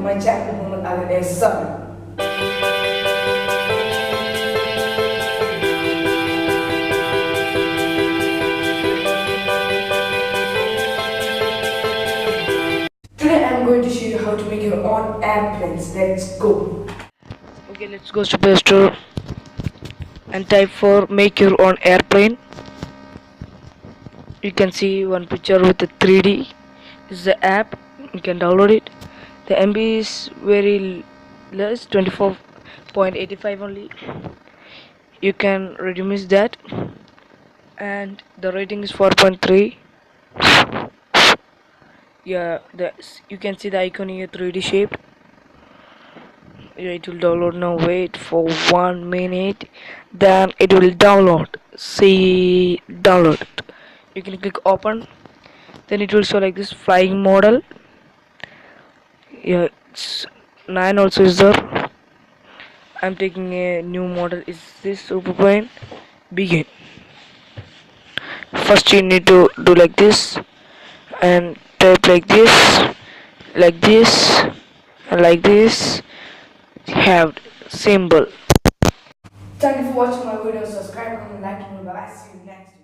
to my channel Muhammed Adil. Today I'm going to show you how to make your own airplanes. Let's go. Okay, let's go to Play Store and type for make your own airplane. You can see one picture with the 3D. This is the app. You can download it. The MB is very less, 24.85 only. You can reduce that, and the rating is 4.3. Yeah, you can see the icon here, 3D shaped. Yeah, it will download now. Wait for 1 minute, then it will download. See, download it. You can click open, then it will show like this flying model. Yeah, it's 9 also is there. I'm taking a new model. Is this superplane? Begin. First you need to do like this and type like this, and like this. Have symbol. Thank you for watching my video. Subscribe, comment, like, and bye. See you next time.